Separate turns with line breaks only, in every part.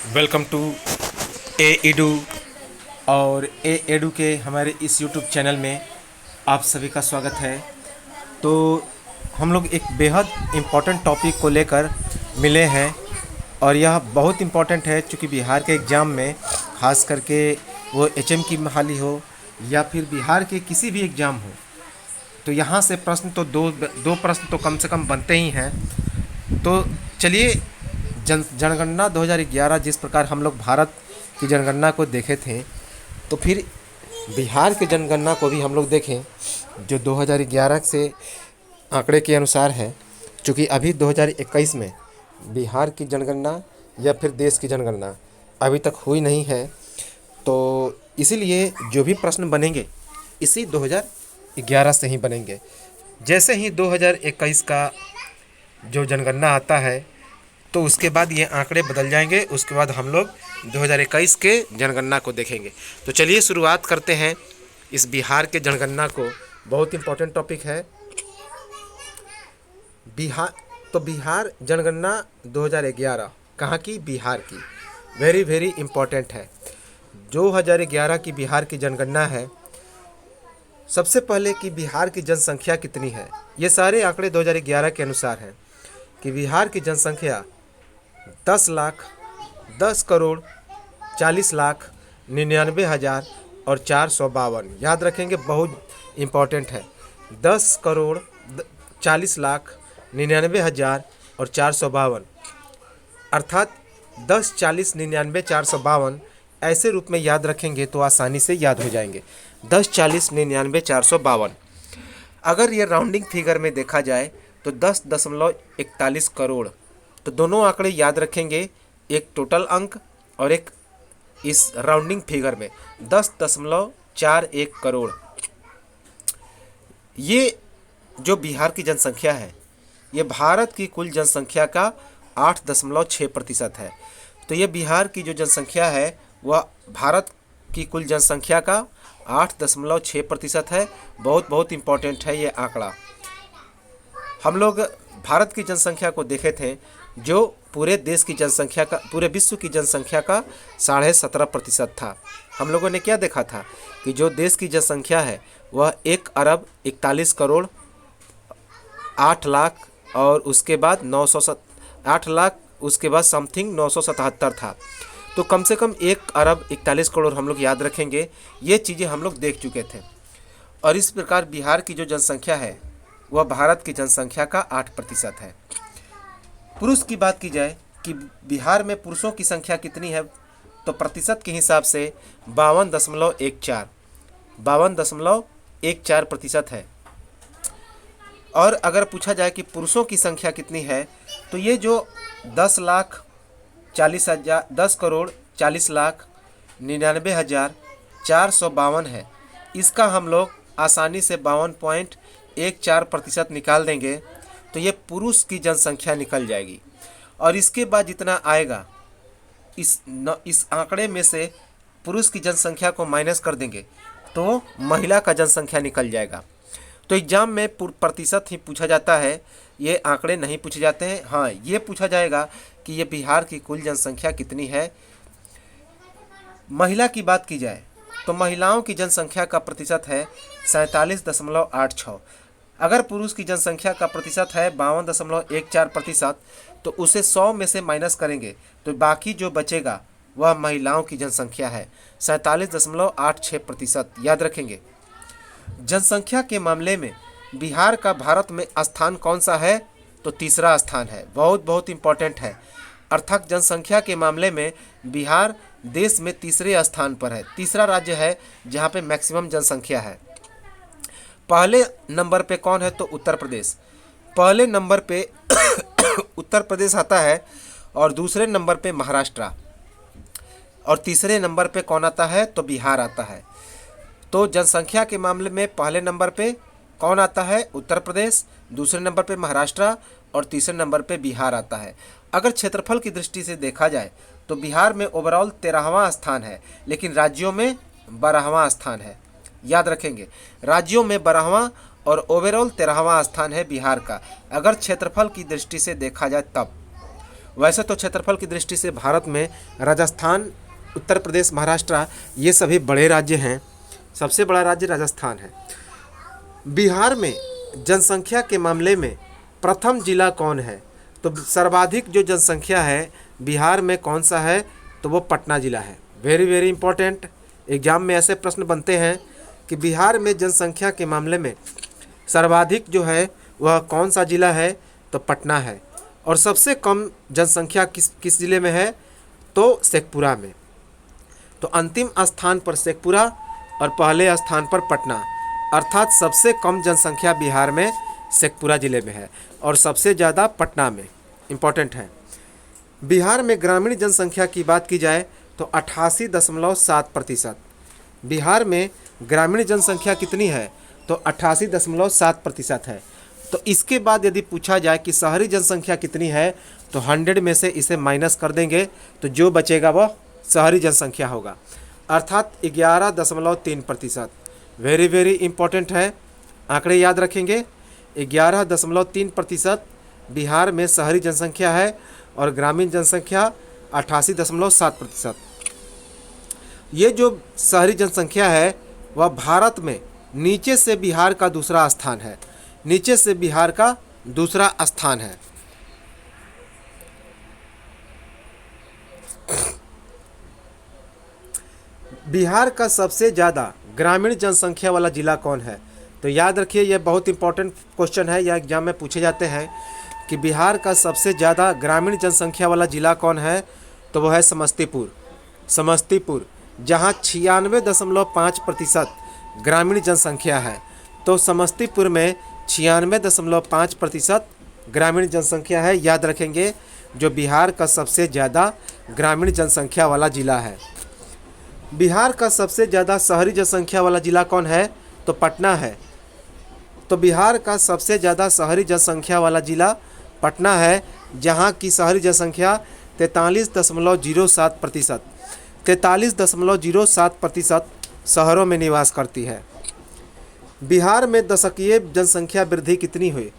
Welcome to A edu. और ए edu के हमारे इस यूट्यूब चैनल में आप सभी का स्वागत है। तो हम लोग एक बेहद इम्पॉर्टेंट टॉपिक को लेकर मिले हैं और यह बहुत इम्पॉर्टेंट है क्योंकि बिहार के एग्ज़ाम में ख़ास करके वो एचएम की बहाली हो या फिर बिहार के किसी भी एग्ज़ाम हो, तो यहाँ से प्रश्न तो दो प्रश्न तो कम से कम बनते ही हैं। तो चलिए, जनगणना 2011 जिस प्रकार हम लोग भारत की जनगणना को देखे थे, तो फिर बिहार की जनगणना को भी हम लोग देखें जो 2011 से आंकड़े के अनुसार है। चूँकि अभी 2021 में बिहार की जनगणना या फिर देश की जनगणना अभी तक हुई नहीं है, तो इसीलिए जो भी प्रश्न बनेंगे इसी 2011 से ही बनेंगे। जैसे ही 2021 का जो जनगणना आता है तो उसके बाद ये आंकड़े बदल जाएंगे। उसके बाद हम लोग 2021 के जनगणना को देखेंगे। तो चलिए शुरुआत करते हैं इस बिहार के जनगणना को। बहुत इम्पोर्टेंट टॉपिक है बिहार। तो बिहार जनगणना 2011 कहाँ की? बिहार की। वेरी वेरी इम्पोर्टेंट है। 2011 की बिहार की जनगणना है। सबसे पहले कि बिहार की जनसंख्या कितनी है। ये सारे आंकड़े 2011 के अनुसार हैं कि बिहार की जनसंख्या 10,10,40,99,452 याद रखेंगे, बहुत इम्पोर्टेंट है। 10,40,99,452 अर्थात 10, 40, 99, 452 ऐसे रूप में याद रखेंगे तो आसानी से याद हो जाएंगे। 10, 40, 99, 452। अगर ये राउंडिंग फिगर में देखा जाए तो 10.41 करोड़। तो दोनों आंकड़े याद रखेंगे, एक टोटल अंक और एक इस राउंडिंग फिगर में 10.41 करोड़। ये जो बिहार की जनसंख्या है ये भारत की कुल जनसंख्या का 8.6% है। तो ये बिहार की जो जनसंख्या है वह भारत की कुल जनसंख्या का 8.6% है। बहुत बहुत इम्पोर्टेंट है ये आंकड़ा। हम लोग भारत की जनसंख्या को देखे थे जो पूरे देश की जनसंख्या का, पूरे विश्व की जनसंख्या का 17.5% था। हम लोगों ने क्या देखा था कि जो देश की जनसंख्या है वह 1,41,08,00,000 और उसके बाद 8 लाख, उसके बाद समथिंग 977 था। तो कम से कम 1,41 करोड़ हम लोग याद रखेंगे। ये चीज़ें हम लोग देख चुके थे। और इस प्रकार बिहार की जो जनसंख्या है वह भारत की जनसंख्या का 8% है। पुरुष की बात की जाए कि बिहार में पुरुषों की संख्या कितनी है, तो प्रतिशत के हिसाब से 52.14% है। और अगर पूछा जाए कि पुरुषों की संख्या कितनी है, तो ये जो 10,40,99,452 है, इसका हम लोग आसानी से 52.14% निकाल देंगे तो ये पुरुष की जनसंख्या निकल जाएगी। और इसके बाद जितना आएगा इस आंकड़े में से पुरुष की जनसंख्या को माइनस कर देंगे तो महिला का जनसंख्या निकल जाएगा। तो एग्जाम में प्रतिशत ही पूछा जाता है, ये आंकड़े नहीं पूछे जाते हैं। हाँ, ये पूछा जाएगा कि ये बिहार की कुल जनसंख्या कितनी है। महिला की बात की जाए तो महिलाओं की जनसंख्या का प्रतिशत है 47.86। अगर पुरुष की जनसंख्या का प्रतिशत है 52.14%, तो उसे 100 में से माइनस करेंगे तो बाकी जो बचेगा वह महिलाओं की जनसंख्या है 47.86%। याद रखेंगे। जनसंख्या के मामले में बिहार का भारत में स्थान कौन सा है, तो तीसरा स्थान है। बहुत बहुत इम्पोर्टेंट है। अर्थात जनसंख्या के मामले में बिहार देश में तीसरे स्थान पर है। तीसरा राज्य है जहाँ पे मैक्सिमम जनसंख्या है। पहले नंबर पे कौन है, तो उत्तर प्रदेश। पहले नंबर पे उत्तर प्रदेश आता है और दूसरे नंबर पे महाराष्ट्र और तीसरे नंबर पे कौन आता है, तो बिहार आता है। तो जनसंख्या के मामले में पहले नंबर पे कौन आता है, उत्तर प्रदेश, दूसरे नंबर पे महाराष्ट्र और तीसरे नंबर पे बिहार आता है। अगर क्षेत्रफल की दृष्टि से देखा जाए तो बिहार में ओवरऑल 13वां स्थान है, लेकिन राज्यों में 12वां स्थान है। याद रखेंगे, राज्यों में 12वां और ओवरऑल 13वां स्थान है बिहार का, अगर क्षेत्रफल की दृष्टि से देखा जाए तब। वैसे तो क्षेत्रफल की दृष्टि से भारत में राजस्थान, उत्तर प्रदेश, महाराष्ट्र ये सभी बड़े राज्य हैं। सबसे बड़ा राज्य राजस्थान है। बिहार में जनसंख्या के मामले में प्रथम जिला कौन है? तो सर्वाधिक जो जनसंख्या है बिहार में कौन सा है? तो वो पटना जिला है। वेरी वेरी इंपॉर्टेंट, एग्जाम में ऐसे प्रश्न बनते हैं कि बिहार में जनसंख्या के मामले में सर्वाधिक जो है वह कौन सा जिला है? तो पटना है। और सबसे कम जनसंख्या किस जिले में है? तो शेखपुरा में। तो अंतिम स्थान पर शेखपुरा और पहले स्थान पर पटना, अर्थात सबसे कम जनसंख्या बिहार में शेखपुरा जिले में है और सबसे ज़्यादा पटना में। इम्पॉर्टेंट है। बिहार में ग्रामीण जनसंख्या की बात की जाए तो 88.7%। बिहार में ग्रामीण जनसंख्या कितनी है? तो 88.7% है। तो इसके बाद यदि पूछा जाए कि शहरी जनसंख्या कितनी है तो 100 में से इसे माइनस कर देंगे तो जो बचेगा वह शहरी जनसंख्या होगा, अर्थात 11.3%। वेरी वेरी इंपॉर्टेंट है, आंकड़े याद रखेंगे। 11.3% बिहार में शहरी जनसंख्या है और ग्रामीण जनसंख्या 88.7%। ये जो शहरी जनसंख्या है वह भारत में नीचे से बिहार का दूसरा स्थान है। नीचे से बिहार का दूसरा स्थान है। बिहार का सबसे ज़्यादा ग्रामीण जनसंख्या वाला जिला कौन है? तो याद रखिए, यह बहुत इंपॉर्टेंट क्वेश्चन है, यह एग्जाम में पूछे जाते हैं कि बिहार का सबसे ज़्यादा ग्रामीण जनसंख्या वाला जिला कौन है? तो वह है समस्तीपुर। समस्तीपुर, जहाँ 96.5% ग्रामीण जनसंख्या है। तो समस्तीपुर में 96.5% ग्रामीण जनसंख्या है। याद रखेंगे, जो बिहार का सबसे ज़्यादा ग्रामीण जनसंख्या वाला जिला है। बिहार का सबसे ज़्यादा शहरी जनसंख्या वाला जिला कौन है? तो पटना है। तो बिहार का सबसे ज़्यादा शहरी जनसंख्या वाला जिला पटना है, जहाँ की शहरी जनसंख्या 43.07%। 43.07% शहरों में निवास करती है। बिहार में दशकीय जनसंख्या वृद्धि कितनी हुई?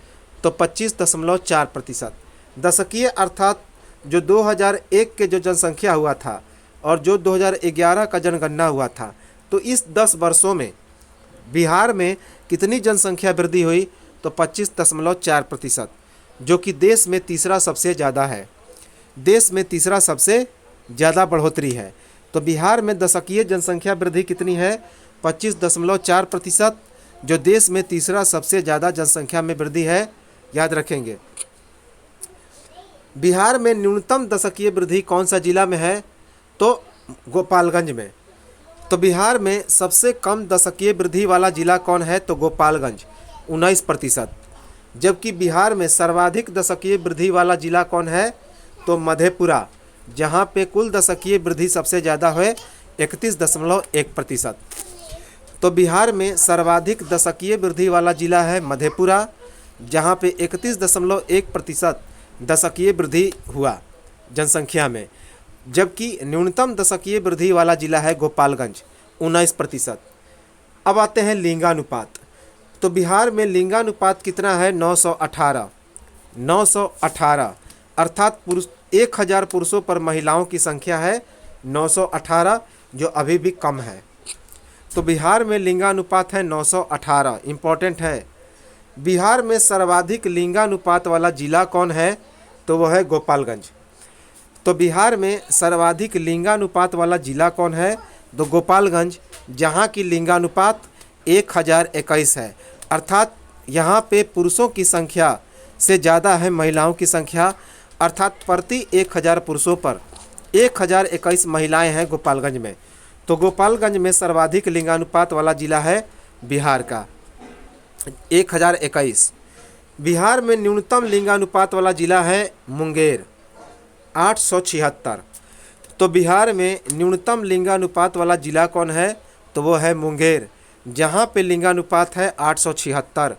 तो 25.4%। दशकीय अर्थात जो 2001 के जो जनसंख्या हुआ था और जो 2011 का जनगणना हुआ था, तो इस 10 वर्षों में बिहार में कितनी जनसंख्या वृद्धि हुई? तो 25.4%, जो कि देश में तीसरा सबसे ज़्यादा है। देश में तीसरा सबसे ज़्यादा बढ़ोतरी है। तो बिहार में दशकीय जनसंख्या वृद्धि कितनी है? 25.4%, जो देश में तीसरा सबसे ज़्यादा जनसंख्या में वृद्धि है। याद रखेंगे। बिहार में न्यूनतम दशकीय वृद्धि कौन सा जिला में है? तो गोपालगंज में। तो बिहार में सबसे कम दशकीय वृद्धि वाला जिला कौन है? तो गोपालगंज, 19%। जबकि बिहार में सर्वाधिक दशकीय वृद्धि वाला जिला कौन है? तो मधेपुरा, जहां पे कुल दशकीय वृद्धि सबसे ज़्यादा है, 31.1%। तो बिहार में सर्वाधिक दशकीय वृद्धि वाला जिला है मधेपुरा, जहां पे 31.1% दशकीय वृद्धि हुआ जनसंख्या में। जबकि न्यूनतम दशकीय वृद्धि वाला जिला है गोपालगंज, 19%। अब आते हैं लिंगानुपात। तो बिहार में लिंगानुपात कितना है? 918। 918 अर्थात 1000 पुरुषों पर महिलाओं की संख्या है 918, जो अभी भी कम है। तो बिहार में लिंगानुपात है 918। इम्पॉर्टेंट है। बिहार में सर्वाधिक लिंगानुपात वाला जिला कौन है? तो वह है गोपालगंज। तो बिहार में सर्वाधिक लिंगानुपात वाला जिला कौन है? तो गोपालगंज, जहाँ की लिंगानुपात 1021 है, अर्थात यहाँ पे पुरुषों की संख्या से ज़्यादा है महिलाओं की संख्या, अर्थात प्रति 1000 पुरुषों पर 1021 महिलाएं हैं गोपालगंज में। तो गोपालगंज में सर्वाधिक लिंगानुपात वाला जिला है बिहार का, 1021। बिहार में न्यूनतम लिंगानुपात वाला जिला है मुंगेर, 876। तो बिहार में न्यूनतम लिंगानुपात वाला जिला कौन है? तो वो है मुंगेर, जहाँ पे लिंगानुपात है 876।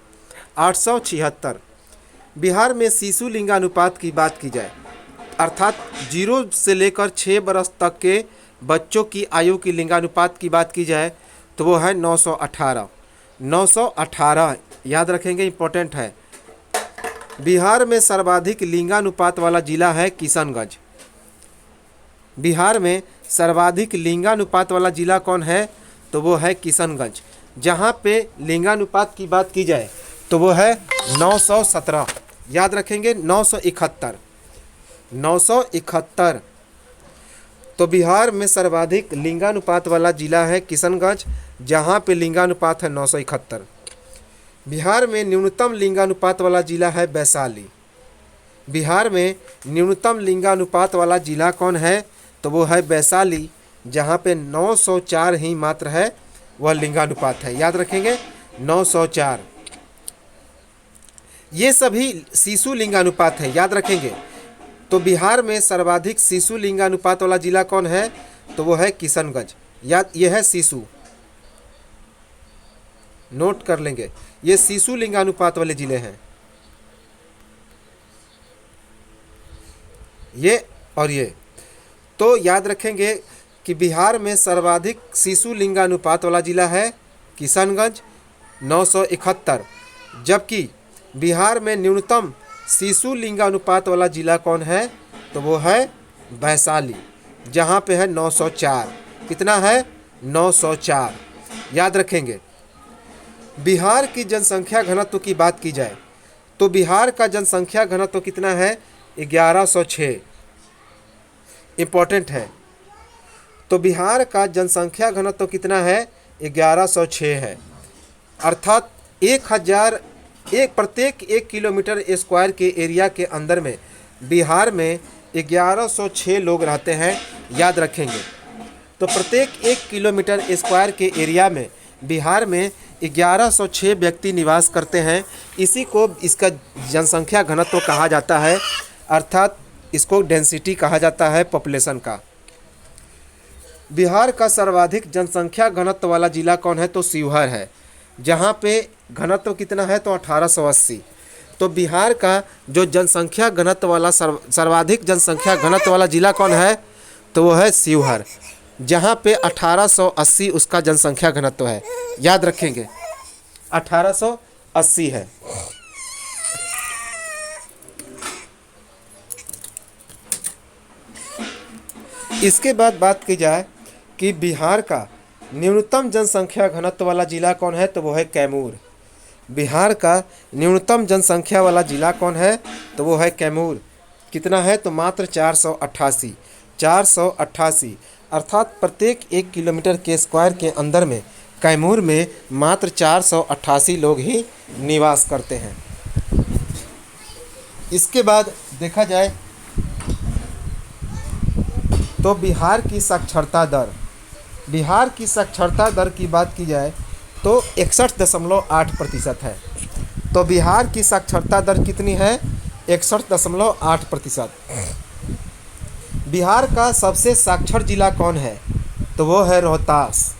876। बिहार में शिशु लिंगानुपात की बात की जाए, अर्थात 0 से लेकर 6 वर्ष तक के बच्चों की आयु की लिंगानुपात की बात की जाए तो वो है 918। 918 याद रखेंगे, इम्पोर्टेंट है। बिहार में सर्वाधिक लिंगानुपात वाला जिला है किशनगंज। बिहार में सर्वाधिक लिंगानुपात वाला जिला कौन है? तो वो है किशनगंज। जहाँ पे लिंगानुपात की बात की जाए तो वो है 917। याद रखेंगे 971। 971। तो बिहार में सर्वाधिक लिंगानुपात वाला जिला है किशनगंज, जहाँ पे लिंगानुपात है 971। बिहार में न्यूनतम लिंगानुपात वाला जिला है वैशाली। बिहार में न्यूनतम लिंगानुपात वाला जिला कौन है? तो वो है वैशाली, जहाँ पे 904 ही मात्र है वह लिंगानुपात है। याद रखेंगे 904। ये सभी शिशु लिंगानुपात है, याद रखेंगे। तो बिहार में सर्वाधिक शिशु लिंगानुपात वाला जिला कौन है? तो वो है किशनगंज। याद, ये है शिशु, नोट कर लेंगे, ये शिशु लिंगानुपात वाले जिले हैं, ये और ये। तो याद रखेंगे कि बिहार में सर्वाधिक शिशु लिंगानुपात वाला जिला है किशनगंज 971, जबकि बिहार में न्यूनतम शिशु लिंगानुपात वाला जिला कौन है? तो वो है वैशाली, जहाँ पे है 904। कितना है? 904। याद रखेंगे। बिहार की जनसंख्या घनत्व की बात की जाए तो बिहार का जनसंख्या घनत्व कितना है? 1106। इम्पोर्टेंट है। तो बिहार का जनसंख्या घनत्व कितना है? 1106 है। अर्थात प्रत्येक 1 किलोमीटर स्क्वायर के एरिया के अंदर में बिहार में 1106 लोग रहते हैं। याद रखेंगे। तो प्रत्येक 1 किलोमीटर स्क्वायर के एरिया में बिहार में 1106 व्यक्ति निवास करते हैं। इसी को इसका जनसंख्या घनत्व कहा जाता है, अर्थात इसको डेंसिटी कहा जाता है पॉपुलेशन का। बिहार का सर्वाधिक जनसंख्या घनत्व वाला जिला कौन है? तो शिवहर है, जहाँ पे घनत्व कितना है? तो 1880। तो बिहार का जो जनसंख्या घनत्व वाला सर्वाधिक जनसंख्या घनत्व वाला जिला कौन है? तो वो है शिवहर, जहाँ पे 1880 उसका जनसंख्या घनत्व है। याद रखेंगे 1880 है। इसके बाद बात की जाए कि बिहार का न्यूनतम जनसंख्या घनत्व वाला जिला कौन है? तो वो है कैमूर। बिहार का न्यूनतम जनसंख्या वाला जिला कौन है? तो वो है कैमूर। कितना है? तो मात्र 488। 488, अर्थात प्रत्येक 1 किलोमीटर के स्क्वायर के अंदर में कैमूर में मात्र 488 लोग ही निवास करते हैं। इसके बाद देखा जाए तो बिहार की साक्षरता दर, बिहार की साक्षरता दर की बात की जाए तो 61.8% है। तो बिहार की साक्षरता दर कितनी है? 61.8%। बिहार का सबसे साक्षर जिला कौन है? तो वो है रोहतास,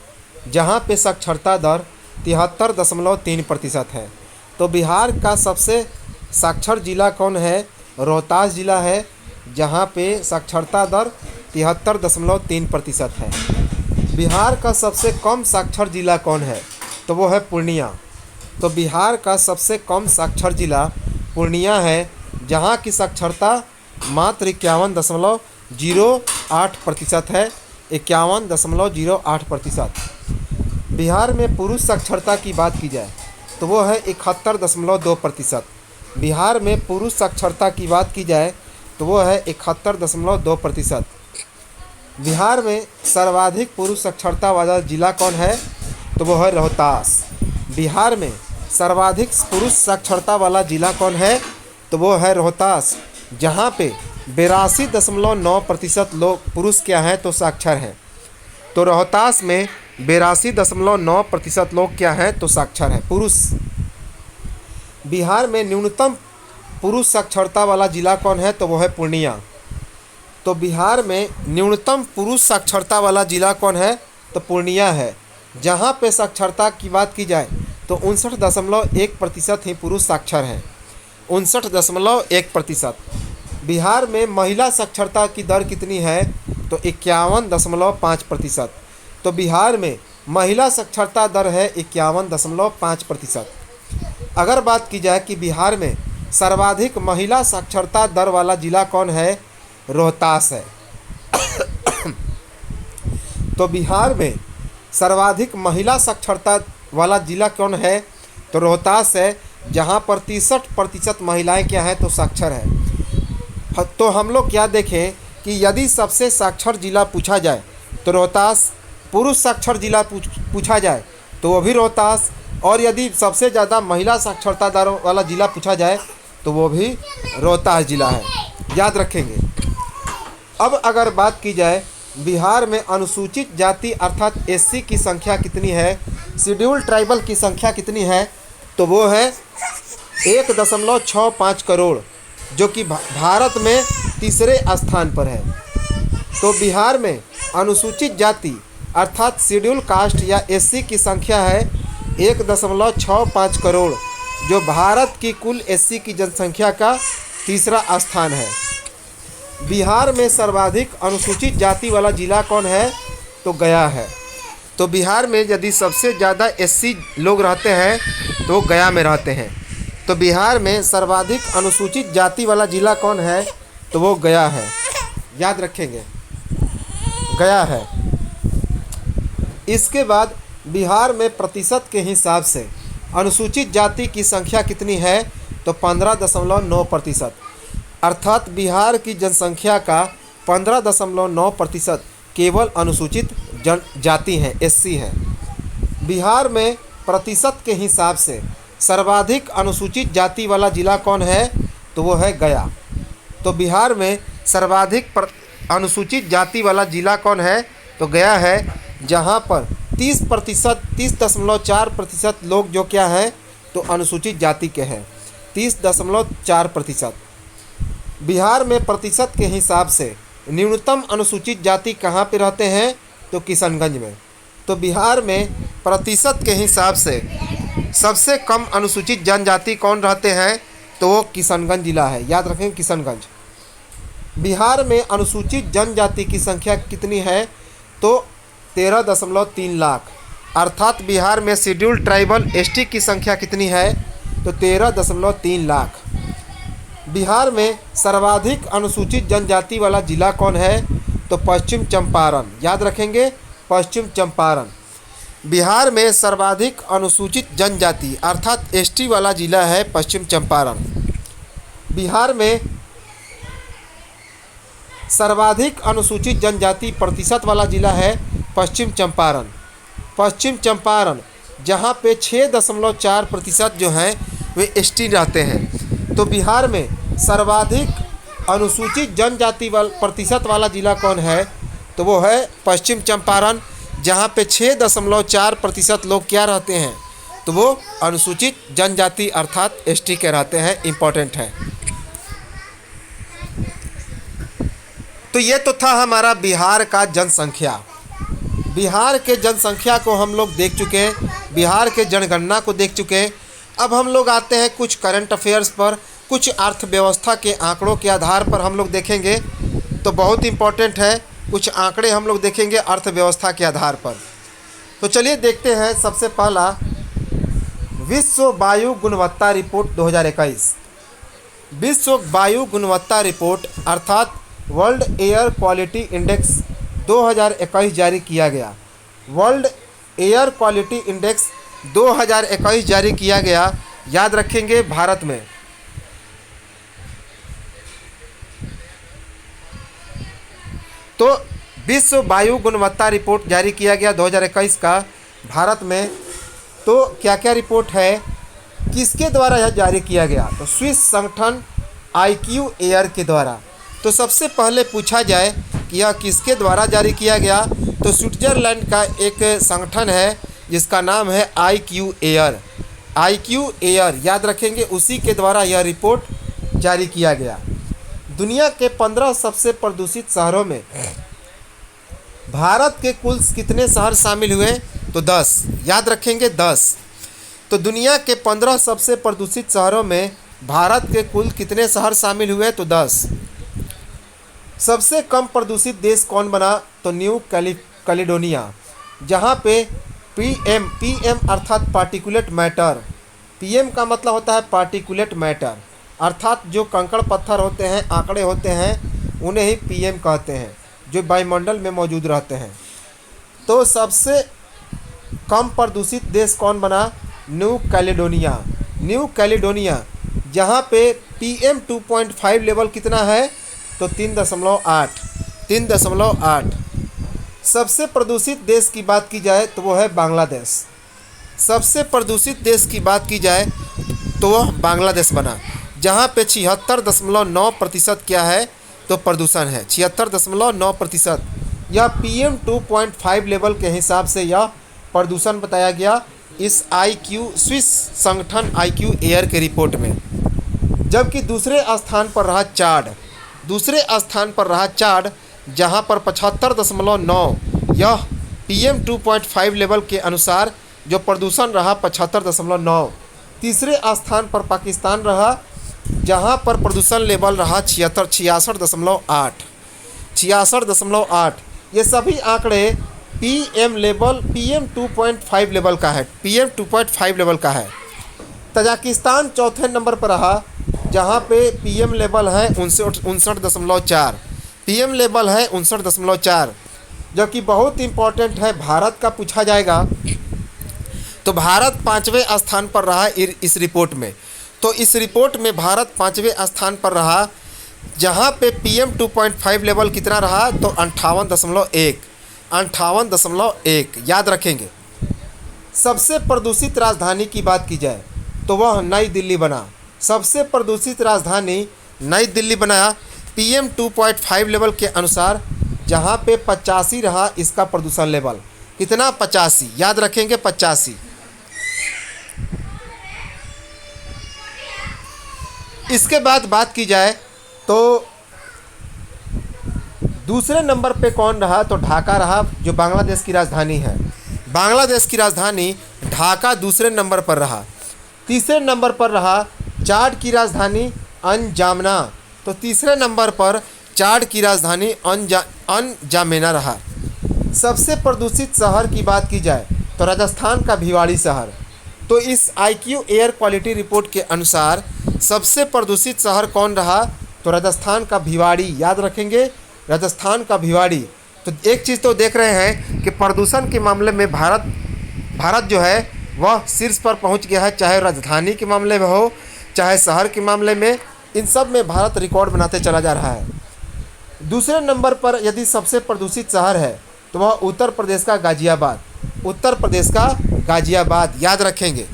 जहाँ पे साक्षरता दर 73.3% है। तो बिहार का सबसे साक्षर जिला कौन है? रोहतास जिला है, जहाँ पे साक्षरता दर 73.3% है। बिहार का सबसे कम साक्षर जिला कौन है? तो वो है पूर्णिया। तो बिहार का सबसे कम साक्षर जिला पूर्णिया है, जहाँ की साक्षरता मात्र 51.08% है। 51.08%। बिहार में पुरुष साक्षरता की बात की जाए तो वो है 71.2%। बिहार में पुरुष साक्षरता की बात की जाए तो वो है 71.2%। बिहार में सर्वाधिक पुरुष साक्षरता वाला जिला कौन है? तो वो है रोहतास। बिहार में सर्वाधिक पुरुष साक्षरता वाला जिला कौन है? तो वो है रोहतास, जहाँ पे 82.9% लोग पुरुष क्या हैं? तो साक्षर हैं। तो रोहतास में 82.9% लोग क्या हैं? तो साक्षर हैं, पुरुष। बिहार में न्यूनतम पुरुष साक्षरता वाला जिला कौन है? तो वो है पूर्णिया। तो बिहार में न्यूनतम पुरुष साक्षरता वाला जिला कौन है? तो पूर्णिया है, जहाँ पे साक्षरता की बात की जाए तो 59.1% ही पुरुष साक्षर हैं। 59.1%। बिहार में महिला साक्षरता की दर कितनी है? तो 51.5%। तो बिहार में महिला साक्षरता दर है 51.5%। अगर बात की जाए कि बिहार में सर्वाधिक महिला साक्षरता दर वाला जिला कौन है? रोहतास है। तो बिहार में सर्वाधिक महिला साक्षरता वाला जिला कौन है? तो रोहतास है, जहां पर 63% महिलाएं क्या हैं? तो साक्षर है। तो हम लोग क्या देखें कि यदि सबसे साक्षर जिला पूछा जाए तो रोहतास, पुरुष साक्षर जिला पूछा जाए तो वो भी रोहतास, और यदि सबसे ज़्यादा महिला साक्षरता दर वाला जिला पूछा जाए तो वो भी रोहतास जिला है, याद रखेंगे। अब अगर बात की जाए बिहार में अनुसूचित जाति अर्थात एससी की संख्या कितनी है, शेड्यूल ट्राइबल की संख्या कितनी है? तो वो है 1.65 करोड़, जो कि भारत में तीसरे स्थान पर है। तो बिहार में अनुसूचित जाति अर्थात शेड्यूल कास्ट या एससी की संख्या है 1.65 करोड़, जो भारत की कुल एससी की जनसंख्या का तीसरा स्थान है। बिहार में सर्वाधिक अनुसूचित जाति वाला जिला कौन है? तो गया है। तो बिहार में यदि सबसे ज़्यादा एससी लोग रहते हैं तो गया में रहते हैं। तो बिहार में सर्वाधिक अनुसूचित जाति वाला जिला कौन है? तो वो गया है, याद रखेंगे, गया है। इसके बाद बिहार में प्रतिशत के हिसाब से अनुसूचित जाति की संख्या कितनी है? तो 15.9%, अर्थात बिहार की जनसंख्या का 15.9% केवल अनुसूचित जाति हैं, एससी हैं। बिहार में प्रतिशत के हिसाब से सर्वाधिक अनुसूचित जाति वाला जिला कौन है? तो वो है गया। तो बिहार में सर्वाधिक अनुसूचित जाति वाला जिला कौन है? तो गया है, जहां पर 30.4% लोग जो क्या हैं? तो अनुसूचित जाति के हैं, 30.4%। बिहार में प्रतिशत के हिसाब से न्यूनतम अनुसूचित जाति कहाँ पे रहते हैं? तो किशनगंज में। तो बिहार में प्रतिशत के हिसाब से सबसे कम अनुसूचित जनजाति कौन रहते हैं? तो वो किशनगंज जिला है, याद रखें, किशनगंज। बिहार में अनुसूचित जनजाति की संख्या कितनी है? तो 13.3 लाख, अर्थात बिहार में शेड्यूल ट्राइबल एसटी की संख्या कितनी है? तो 13.3 लाख। बिहार में सर्वाधिक अनुसूचित जनजाति वाला जिला कौन है? तो पश्चिम चंपारण, याद रखेंगे, पश्चिम चंपारण। बिहार में सर्वाधिक अनुसूचित जनजाति अर्थात एसटी वाला जिला है पश्चिम चंपारण। बिहार में सर्वाधिक अनुसूचित जनजाति प्रतिशत वाला जिला है पश्चिम चंपारण। पश्चिम चंपारण, जहां पे 6.4% जो हैं वे एसटी रहते हैं। तो बिहार में सर्वाधिक अनुसूचित जनजाति प्रतिशत वाला जिला कौन है? तो वो है पश्चिम चंपारण, जहां पे 6.4% लोग क्या रहते हैं? तो वो अनुसूचित जनजाति अर्थात एसटी के रहते हैं, इम्पोर्टेंट है। तो ये तो था हमारा बिहार का जनसंख्या। बिहार के जनसंख्या को हम लोग देख चुके हैं, बिहार के जनगणना को देख चुके हैं। अब हम लोग आते हैं कुछ करंट अफेयर्स पर, कुछ अर्थव्यवस्था के आंकड़ों के आधार पर हम लोग देखेंगे। तो बहुत इम्पोर्टेंट है, कुछ आंकड़े हम लोग देखेंगे अर्थव्यवस्था के आधार पर। तो चलिए देखते हैं। सबसे पहला, विश्व वायु गुणवत्ता रिपोर्ट 2021। विश्व वायु गुणवत्ता रिपोर्ट अर्थात वर्ल्ड एयर क्वालिटी इंडेक्स 2021 जारी किया गया। वर्ल्ड एयर क्वालिटी इंडेक्स 2021 जारी किया गया, याद रखेंगे, भारत में। तो विश्व वायु गुणवत्ता रिपोर्ट जारी किया गया 2021 का भारत में। तो क्या क्या रिपोर्ट है, किसके द्वारा यह जारी किया गया? तो स्विस संगठन IQ एयर के द्वारा। तो सबसे पहले पूछा जाए कि यह किसके द्वारा जारी किया गया? तो स्विट्जरलैंड का एक संगठन है जिसका नाम है IQ एयर। IQ एयर, याद रखेंगे, उसी के द्वारा यह रिपोर्ट जारी किया गया। दुनिया के 15 सबसे प्रदूषित शहरों में भारत के कुल कितने शहर शामिल हुए? तो 10, याद रखेंगे, 10। तो दुनिया के 15 सबसे प्रदूषित शहरों में भारत के कुल कितने शहर शामिल हुए? तो 10। सबसे कम प्रदूषित देश कौन बना? तो न्यू कैलिडोनिया, जहाँ पे पीएम अर्थात पार्टिकुलेट मैटर, पीएम का मतलब होता है पार्टिकुलेट मैटर, अर्थात जो कंकड़ पत्थर होते हैं, आंकड़े होते हैं, उन्हें ही पीएम कहते हैं, जो वायुमंडल में मौजूद रहते हैं। तो सबसे कम प्रदूषित देश कौन बना? New Caledonia. न्यू कैलेडोनिया, जहाँ पे पीएम 2.5 लेवल कितना है? तो 3.8। 3.8। सबसे प्रदूषित देश की बात की जाए तो वो है बांग्लादेश। सबसे प्रदूषित देश की बात की जाए तो वह बांग्लादेश बना, जहाँ पे 76.9% क्या है? तो प्रदूषण है। 76.9%। यह पीएम 2.5 लेवल के हिसाब से यह प्रदूषण बताया गया इस स्विस संगठन IQ एयर के रिपोर्ट में। जबकि दूसरे स्थान पर रहा चाड। दूसरे स्थान पर रहा चाड, जहां पर 75.9, यह पीएम 2.5 लेवल के अनुसार जो प्रदूषण रहा 75.9। तीसरे स्थान पर पाकिस्तान रहा, जहां पर प्रदूषण लेवल रहा 66.8। 66.8। ये सभी आंकड़े पीएम 2.5 लेवल का है। पीएम 2.5 लेवल का है। तजाकिस्तान चौथे नंबर पर रहा, जहां पे पीएम लेवल है 59.4। पीएम लेवल है 59.4। जो कि बहुत इम्पोर्टेंट है, भारत का पूछा जाएगा तो भारत 5वें स्थान पर रहा इस रिपोर्ट में। तो इस रिपोर्ट में भारत 5वें स्थान पर रहा, जहां पे पीएम 2.5 लेवल कितना रहा? तो 58.1। 58.1 याद रखेंगे। सबसे प्रदूषित राजधानी की बात की जाए तो वह नई दिल्ली बना। सबसे प्रदूषित राजधानी नई दिल्ली बनाया पीएम 2.5 लेवल के अनुसार, जहां पे 85 रहा इसका प्रदूषण लेवल। कितना? 85। याद रखेंगे 85। इसके बाद बात की जाए तो दूसरे नंबर पे कौन रहा? तो ढाका रहा, जो बांग्लादेश की राजधानी है। बांग्लादेश की राजधानी ढाका दूसरे नंबर पर रहा। तीसरे नंबर पर रहा चाड की राजधानी अनजामना। तो तीसरे नंबर पर चाड की राजधानी अनजामेना रहा। सबसे प्रदूषित शहर की बात की जाए तो राजस्थान का भिवाड़ी शहर। तो इस IQ एयर क्वालिटी रिपोर्ट के अनुसार सबसे प्रदूषित शहर कौन रहा? तो राजस्थान का भिवाड़ी। याद रखेंगे, राजस्थान का भिवाड़ी। तो एक चीज़ तो देख रहे हैं कि प्रदूषण के मामले में भारत जो है वह शीर्ष पर पहुंच गया है, चाहे राजधानी के मामले में हो, चाहे शहर के मामले में। इन सब में भारत रिकॉर्ड बनाते चला जा रहा है। दूसरे नंबर पर यदि सबसे प्रदूषित शहर है तो वह उत्तर प्रदेश का गाजियाबाद। उत्तर प्रदेश का गाजियाबाद याद रखेंगे।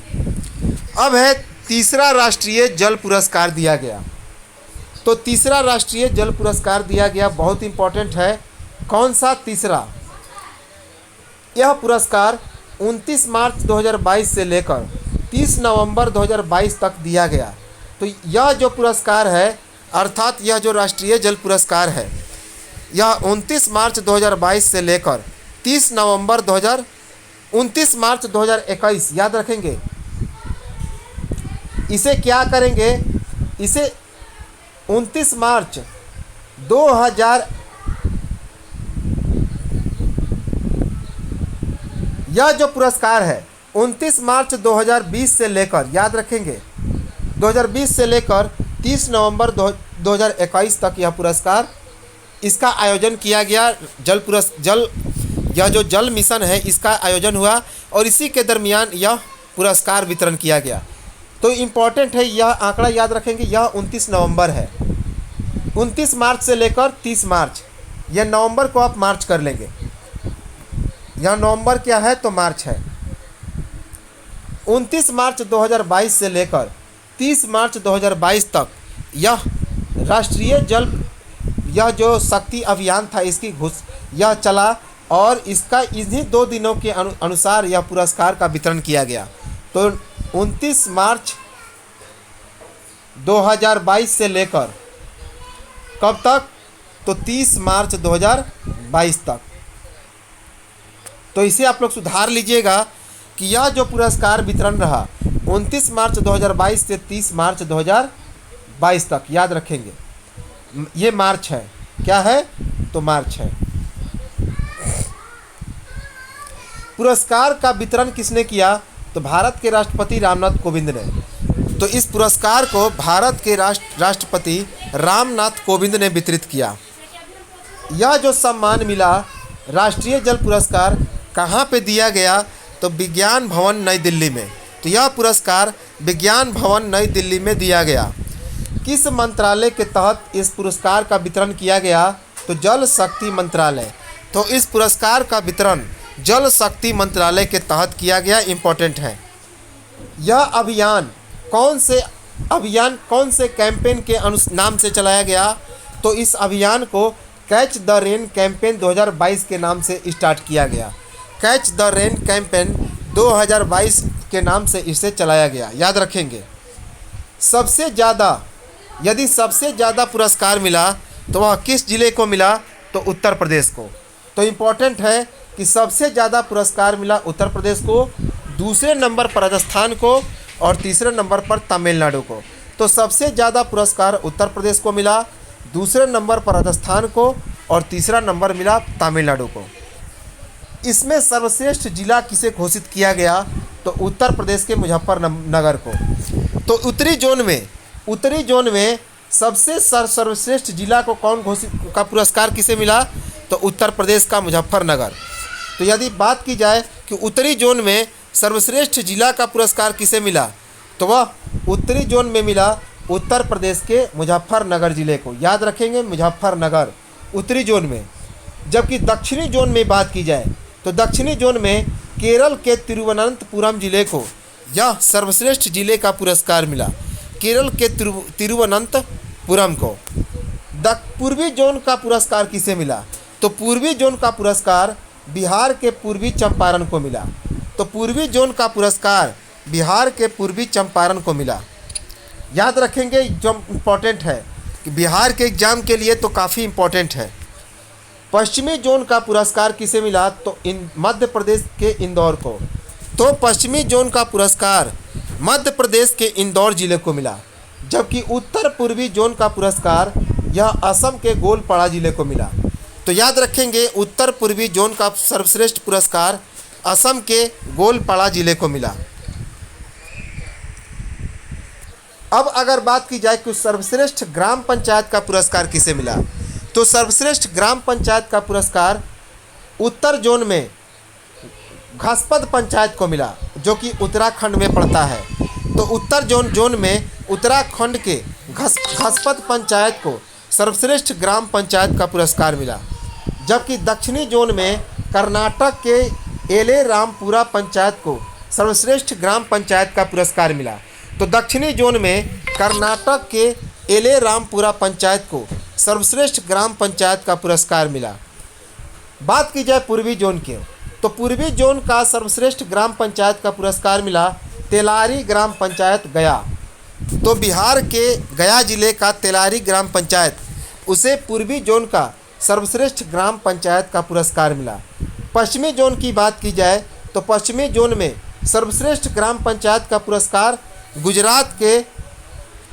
अब है तीसरा राष्ट्रीय जल पुरस्कार दिया गया। तो तीसरा राष्ट्रीय जल पुरस्कार दिया गया, बहुत इंपॉर्टेंट है। कौन सा तीसरा? यह पुरस्कार 29 मार्च 2022 से लेकर 30 नवंबर 2022 तक दिया गया। तो यह जो पुरस्कार है, अर्थात यह जो राष्ट्रीय जल पुरस्कार है, यह 29 मार्च 2022 से लेकर 30 नवंबर 29 मार्च 2021 याद रखेंगे। इसे क्या करेंगे? इसे 29 मार्च 2000 यह जो पुरस्कार है 29 मार्च 2020 से लेकर, याद रखेंगे, 2020 से लेकर 30 नवंबर 2021 तक यह पुरस्कार, इसका आयोजन किया गया। यह जो जल मिशन है इसका आयोजन हुआ और इसी के दरमियान यह पुरस्कार वितरण किया गया। तो इम्पॉर्टेंट है, यह आंकड़ा याद रखेंगे। यह 29 नवंबर है। 29 मार्च से लेकर 30 मार्च, यह नवंबर को आप मार्च कर लेंगे। यह नवंबर क्या है? तो मार्च है। 29 मार्च 2022 से लेकर 30 मार्च 2022 तक यह राष्ट्रीय जल, यह जो शक्ति अभियान था इसकी यह चला और इसका इन्हीं 2 दिनों के अनुसार यह पुरस्कार का वितरण किया गया। तो 29 मार्च 2022 से लेकर कब तक? तो 30 मार्च 2022 तक। तो इसे आप लोग सुधार लीजिएगा कि यह जो पुरस्कार वितरण रहा 29 मार्च 2022 से 30 मार्च 2022 तक, याद रखेंगे। ये मार्च है, क्या है? तो मार्च है। पुरस्कार का वितरण किसने किया? तो भारत के राष्ट्रपति रामनाथ कोविंद ने। तो इस पुरस्कार को भारत के राष्ट्रपति रामनाथ कोविंद ने वितरित किया। यह जो सम्मान मिला राष्ट्रीय जल पुरस्कार कहाँ पे दिया गया, तो विज्ञान भवन नई दिल्ली में। तो यह पुरस्कार विज्ञान भवन नई दिल्ली में दिया गया। किस मंत्रालय के तहत इस पुरस्कार का वितरण किया गया, तो जल शक्ति मंत्रालय। तो इस पुरस्कार का वितरण जल शक्ति मंत्रालय के तहत किया गया। इम्पोर्टेंट है। यह अभियान कौन से कैंपेन के नाम से चलाया गया, तो इस अभियान को कैच द रेन कैंपेन 2022 के नाम से स्टार्ट किया गया। कैच द रेन कैंपेन 2022 के नाम से इसे चलाया गया। याद रखेंगे। यदि सबसे ज़्यादा पुरस्कार मिला तो वह किस जिले को मिला, तो उत्तर प्रदेश को। तो इम्पोर्टेंट है कि सबसे ज़्यादा पुरस्कार मिला उत्तर प्रदेश को, दूसरे नंबर पर राजस्थान को और तीसरे नंबर पर तमिलनाडु को। तो सबसे ज़्यादा पुरस्कार उत्तर प्रदेश को मिला, दूसरे नंबर पर राजस्थान को और तीसरा नंबर मिला तमिलनाडु को। इसमें सर्वश्रेष्ठ जिला किसे घोषित किया गया, तो उत्तर प्रदेश के मुजफ्फरनगर को। तो उत्तरी जोन में सबसे सर्वश्रेष्ठ जिला को का पुरस्कार किसे मिला, तो उत्तर प्रदेश का मुजफ्फरनगर। तो यदि बात की जाए कि उत्तरी जोन में सर्वश्रेष्ठ जिला का पुरस्कार किसे मिला, तो वह उत्तरी जोन में मिला उत्तर प्रदेश के मुजफ्फरनगर जिले को। याद रखेंगे, मुजफ्फरनगर उत्तरी जोन में। जबकि दक्षिणी जोन में बात की जाए तो दक्षिणी जोन में केरल के तिरुवनंतपुरम जिले को यह सर्वश्रेष्ठ जिले का पुरस्कार मिला। केरल के तिरुवनंतपुरम को। पूर्वी जोन का पुरस्कार किसे मिला, तो पूर्वी जोन का पुरस्कार बिहार के पूर्वी चंपारण को मिला। तो पूर्वी जोन का पुरस्कार बिहार के पूर्वी चंपारण को मिला। याद रखेंगे, जो इम्पोर्टेंट है कि बिहार के एग्ज़ाम के लिए तो काफ़ी इम्पोर्टेंट है। पश्चिमी जोन का पुरस्कार किसे मिला, तो मध्य प्रदेश के इंदौर को। तो पश्चिमी जोन का पुरस्कार मध्य प्रदेश के इंदौर जिले को मिला। जबकि उत्तर पूर्वी जोन का पुरस्कार यह असम के गोलपाड़ा जिले को मिला। तो याद रखेंगे, उत्तर पूर्वी जोन का सर्वश्रेष्ठ पुरस्कार असम के गोलपाड़ा जिले को मिला। अब अगर बात की जाए कि सर्वश्रेष्ठ ग्राम पंचायत का पुरस्कार किसे मिला, तो सर्वश्रेष्ठ ग्राम पंचायत का पुरस्कार उत्तर जोन में घसपत पंचायत को मिला, जो कि उत्तराखंड में पड़ता है। तो उत्तर जोन में उत्तराखंड के घसपत पंचायत को सर्वश्रेष्ठ ग्राम पंचायत का पुरस्कार मिला। जबकि दक्षिणी जोन में कर्नाटक के एले रामपुरा पंचायत को सर्वश्रेष्ठ ग्राम पंचायत का पुरस्कार मिला। तो दक्षिणी जोन में कर्नाटक के एले रामपुरा पंचायत को सर्वश्रेष्ठ ग्राम पंचायत का पुरस्कार मिला। बात की जाए पूर्वी जोन के, तो पूर्वी जोन का सर्वश्रेष्ठ ग्राम पंचायत का पुरस्कार मिला तेलारी ग्राम पंचायत गया। तो बिहार के गया जिले का तेलारी ग्राम पंचायत, उसे पूर्वी जोन का सर्वश्रेष्ठ ग्राम पंचायत का पुरस्कार मिला। पश्चिमी जोन की बात की जाए तो पश्चिमी जोन में सर्वश्रेष्ठ ग्राम पंचायत का पुरस्कार गुजरात के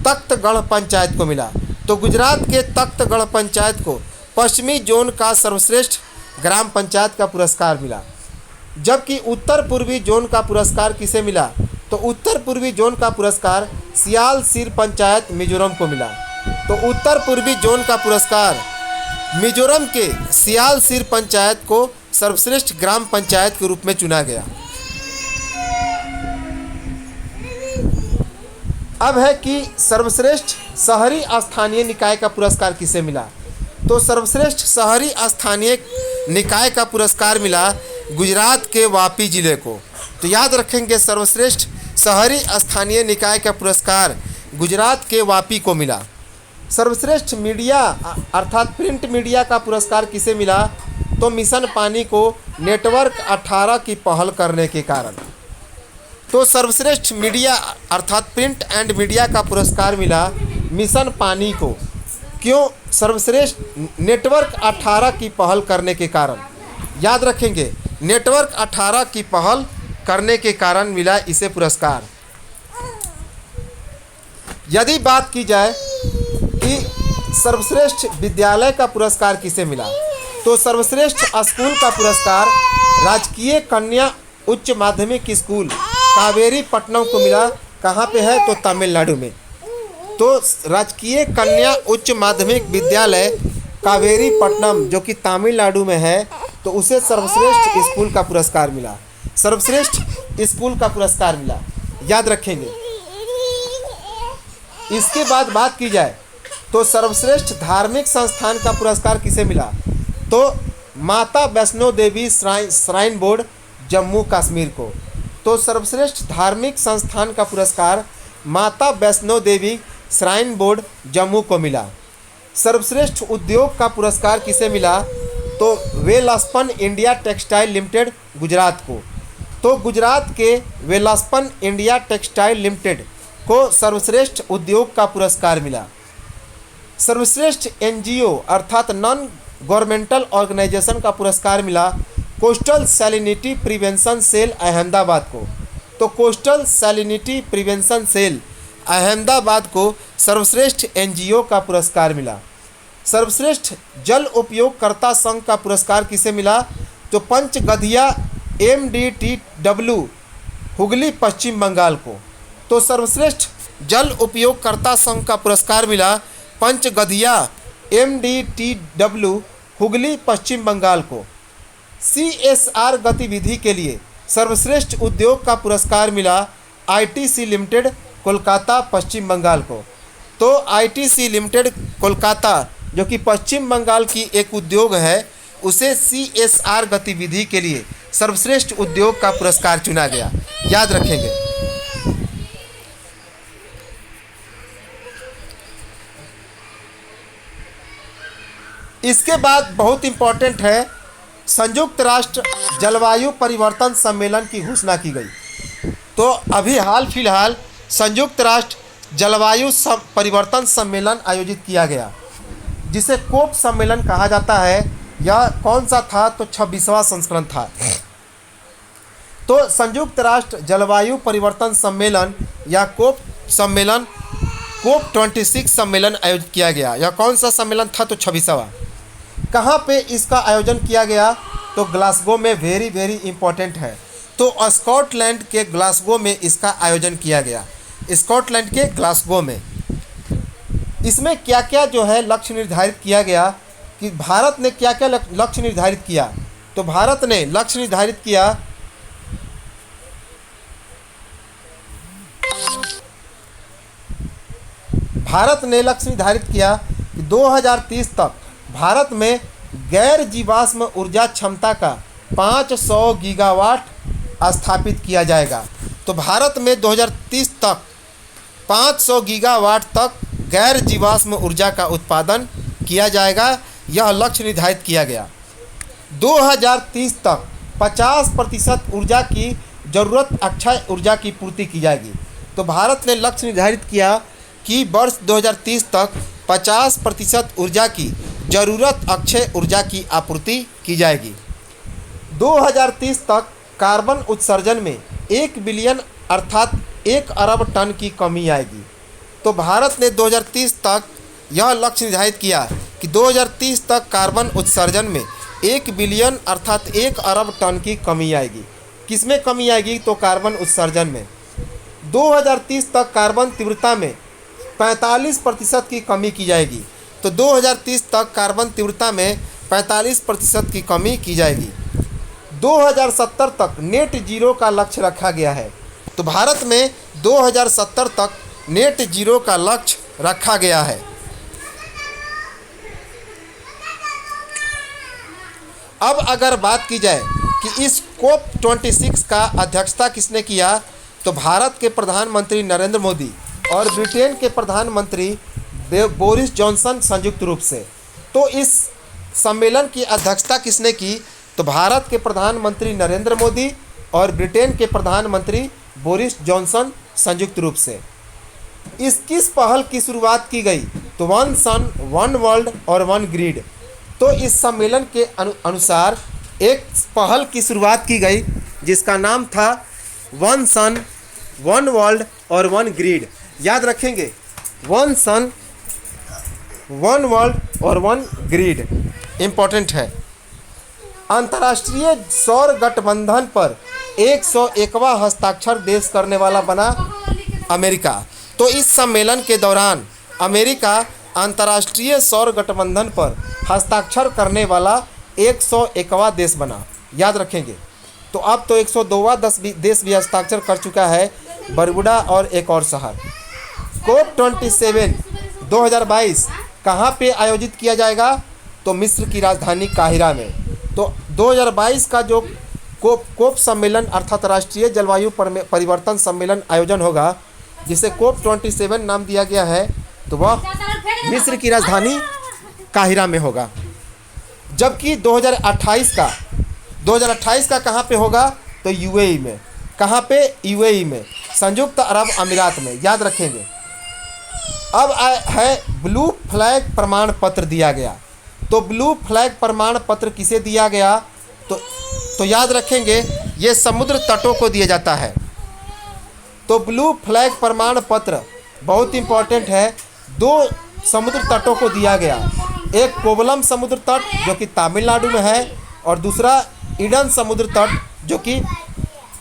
तख्तगढ़ पंचायत को मिला। तो गुजरात के तख्तगढ़ पंचायत को पश्चिमी जोन का सर्वश्रेष्ठ ग्राम पंचायत का पुरस्कार मिला। जबकि उत्तर पूर्वी जोन का पुरस्कार किसे मिला, तो उत्तर पूर्वी जोन का पुरस्कार सियालसीर पंचायत मिजोरम को मिला। तो उत्तर पूर्वी जोन का पुरस्कार मिजोरम के सियालसीर पंचायत को सर्वश्रेष्ठ ग्राम पंचायत के रूप में चुना गया। अब है कि सर्वश्रेष्ठ शहरी स्थानीय निकाय का पुरस्कार किसे मिला, तो सर्वश्रेष्ठ शहरी स्थानीय निकाय का पुरस्कार मिला गुजरात के वापी जिले को। तो याद रखेंगे, सर्वश्रेष्ठ शहरी स्थानीय निकाय का पुरस्कार गुजरात के वापी को मिला। सर्वश्रेष्ठ मीडिया अर्थात प्रिंट मीडिया का पुरस्कार किसे मिला, तो मिशन पानी को नेटवर्क 18 की पहल करने के कारण। तो सर्वश्रेष्ठ मीडिया अर्थात प्रिंट एंड मीडिया का पुरस्कार मिला मिशन पानी को। क्यों? सर्वश्रेष्ठ नेटवर्क 18 की पहल करने के कारण। याद रखेंगे, नेटवर्क 18 की पहल करने के कारण मिला इसे पुरस्कार। यदि बात की जाए कि सर्वश्रेष्ठ विद्यालय का पुरस्कार किसे मिला, तो सर्वश्रेष्ठ स्कूल का पुरस्कार राजकीय कन्या उच्च माध्यमिक स्कूल कावेरी पट्टनम को मिला। कहाँ पे है? तो तमिलनाडु में। तो राजकीय कन्या उच्च माध्यमिक विद्यालय कावेरी पट्टनम जो कि तमिलनाडु में है, तो उसे सर्वश्रेष्ठ स्कूल का पुरस्कार मिला। सर्वश्रेष्ठ स्कूल का पुरस्कार मिला, याद रखेंगे। इसके बाद बात की जाए तो सर्वश्रेष्ठ धार्मिक संस्थान का पुरस्कार किसे मिला? तो माता वैष्णो देवी श्राइन बोर्ड जम्मू कश्मीर को। तो सर्वश्रेष्ठ धार्मिक संस्थान का पुरस्कार माता वैष्णो देवी श्राइन बोर्ड जम्मू को मिला। सर्वश्रेष्ठ उद्योग का पुरस्कार किसे मिला? तो Welspun India textile limited Gujarat को। तो गुजरात के वेलस्पन इंडिया टेक्सटाइल लिमिटेड को सर्वश्रेष्ठ उद्योग का पुरस्कार मिला। सर्वश्रेष्ठ एनजीओ अर्थात नॉन गवर्नमेंटल ऑर्गेनाइजेशन का पुरस्कार मिला coastal salinity prevention cell Ahmedabad को। तो coastal salinity prevention cell Ahmedabad को सर्वश्रेष्ठ एनजीओ का पुरस्कार मिला। सर्वश्रेष्ठ जल उपयोगकर्ता संघ का पुरस्कार किसे मिला? तो पंचगधिया MDTW हुगली पश्चिम बंगाल को। तो सर्वश्रेष्ठ जल उपयोगकर्ता संघ का पुरस्कार मिला पंचगधिया MDTW हुगली पश्चिम बंगाल को। CSR गतिविधि के लिए सर्वश्रेष्ठ उद्योग का पुरस्कार मिला ITC लिमिटेड कोलकाता पश्चिम बंगाल को। तो ITC लिमिटेड कोलकाता जो कि पश्चिम बंगाल की एक उद्योग है, उसे CSR गतिविधि के लिए सर्वश्रेष्ठ उद्योग का पुरस्कार चुना गया, याद रखेंगे। इसके बाद बहुत इंपॉर्टेंट है, संयुक्त राष्ट्र जलवायु परिवर्तन सम्मेलन की घोषणा की गई। तो अभी हाल फिलहाल संयुक्त राष्ट्र जलवायु परिवर्तन सम्मेलन आयोजित किया गया, जिसे कोप सम्मेलन कहा जाता है। यह कौन सा था? तो 26वां संस्करण था। तो संयुक्त राष्ट्र जलवायु परिवर्तन सम्मेलन या कोप सम्मेलन कोप 26 सम्मेलन आयोजित किया गया। यह कौन सा सम्मेलन था? तो 26वां। कहाँ पे इसका आयोजन किया गया? तो ग्लासगो में। वेरी वेरी इंपॉर्टेंट है। तो स्कॉटलैंड के ग्लासगो में इसका आयोजन किया गया, स्कॉटलैंड के ग्लासगो में। इसमें क्या क्या जो है लक्ष्य निर्धारित किया गया कि भारत ने क्या क्या लक्ष्य निर्धारित किया? तो भारत ने लक्ष्य निर्धारित किया कि 2030 तक भारत में गैर जीवाश्म ऊर्जा क्षमता का 500 गीगावाट स्थापित किया जाएगा। तो भारत में 2030 तक 500 गीगावाट तक गैर जीवाश्म ऊर्जा का उत्पादन किया जाएगा, यह लक्ष्य निर्धारित किया गया। 2030 तक 50% ऊर्जा की ज़रूरत अक्षय ऊर्जा की पूर्ति की जाएगी। तो भारत ने लक्ष्य निर्धारित किया कि वर्ष 2030 तक 50% ऊर्जा की ज़रूरत अक्षय ऊर्जा की आपूर्ति की जाएगी। 2030 तक कार्बन उत्सर्जन में 1 बिलियन अर्थात 1 अरब टन की कमी आएगी। तो भारत ने 2030 तक यह लक्ष्य निर्धारित किया कि 2030 तक कार्बन उत्सर्जन में 1 बिलियन अर्थात 1 अरब टन की कमी आएगी। किसमें कमी आएगी? तो कार्बन उत्सर्जन में। 2030 तक कार्बन तीव्रता में 45% की कमी की जाएगी। तो 2030 तक कार्बन तीव्रता में 45% की कमी की जाएगी। 2070 तक नेट जीरो का लक्ष्य रखा गया है। तो भारत में 2070 तक नेट जीरो का लक्ष्य रखा गया है। अब अगर बात की जाए कि इस कोप 26 का अध्यक्षता किसने किया, तो भारत के प्रधानमंत्री नरेंद्र मोदी और ब्रिटेन के प्रधानमंत्री बोरिस जॉनसन संयुक्त रूप से। तो इस सम्मेलन की अध्यक्षता किसने की? तो भारत के प्रधानमंत्री नरेंद्र मोदी और ब्रिटेन के प्रधानमंत्री बोरिस जॉनसन संयुक्त रूप से। इस किस पहल की शुरुआत की गई? तो वन सन वन वर्ल्ड और वन ग्रिड। तो इस सम्मेलन के अनुसार एक पहल की शुरुआत की गई जिसका नाम था वन सन वन वर्ल्ड और वन ग्रिड। याद रखेंगे, वन सन वन वर्ल्ड और वन ग्रिड इम्पोर्टेंट है। अंतर्राष्ट्रीय सौर गठबंधन पर 101वां हस्ताक्षर देश करने वाला बना अमेरिका। तो इस सम्मेलन के दौरान अमेरिका अंतर्राष्ट्रीय सौर गठबंधन पर हस्ताक्षर करने वाला 101वां देश बना। याद रखेंगे। तो अब तो 102वां देश भी हस्ताक्षर कर चुका है, बरबुडा और एक और शहर। COP27 2022 कहाँ पे आयोजित किया जाएगा? तो मिस्र की राजधानी काहिरा में। तो 2022 का जो कोप सम्मेलन अर्थात राष्ट्रीय जलवायु परिवर्तन सम्मेलन आयोजन होगा, जिसे COP27 नाम दिया गया है, तो वह मिस्र की राजधानी काहिरा में होगा। जबकि 2028 का कहाँ पे होगा? तो यूएई में। कहाँ पे? यूएई में, संयुक्त अरब अमीरात में। याद रखेंगे। अब है ब्लू फ्लैग प्रमाण पत्र दिया गया। तो ब्लू फ्लैग प्रमाण पत्र किसे दिया गया? तो याद रखेंगे, ये समुद्र तटों को दिया जाता है। तो ब्लू फ्लैग प्रमाण पत्र बहुत इंपॉर्टेंट है। 2 समुद्र तटों को दिया गया, एक कोवलम समुद्र तट जो कि तमिलनाडु में है, और दूसरा ईडन समुद्र तट जो कि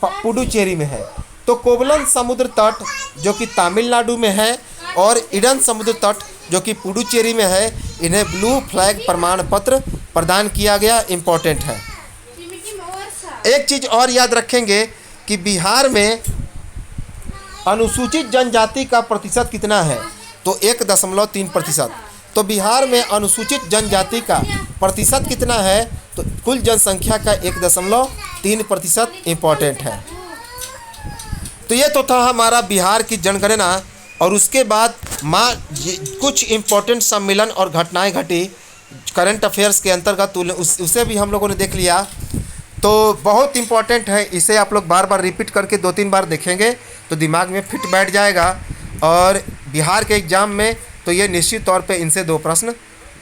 पुडुचेरी में है। तो कोवलम समुद्र तट जो कि तमिलनाडु में है और ईडन समुद्र तट जो कि पुडुचेरी में है, इन्हें ब्लू फ्लैग प्रमाण पत्र प्रदान किया गया। इम्पोर्टेंट है। एक चीज़ और याद रखेंगे कि बिहार में अनुसूचित जनजाति का प्रतिशत कितना है? तो 1.3%। तो बिहार में अनुसूचित जनजाति का प्रतिशत कितना है? तो कुल जनसंख्या का 1.3% इम्पोर्टेंट है। तो ये तो था हमारा बिहार की जनगणना। और उसके बाद कुछ इम्पोर्टेंट सम्मेलन और घटनाएं घटी करंट अफेयर्स के अंतर्गत, उसे भी हम लोगों ने देख लिया। तो बहुत इम्पोर्टेंट है, इसे आप लोग बार बार रिपीट करके 2-3 बार देखेंगे तो दिमाग में फिट बैठ जाएगा। और बिहार के एग्ज़ाम में तो ये निश्चित तौर पे इनसे 2 प्रश्न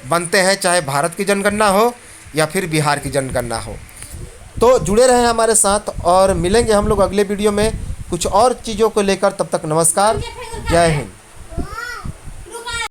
बनते हैं, चाहे भारत की जनगणना हो या फिर बिहार की जनगणना हो। तो जुड़े रहें हमारे साथ और मिलेंगे हम लोग अगले वीडियो में कुछ और चीज़ों को लेकर। तब तक नमस्कार, जय हिंद।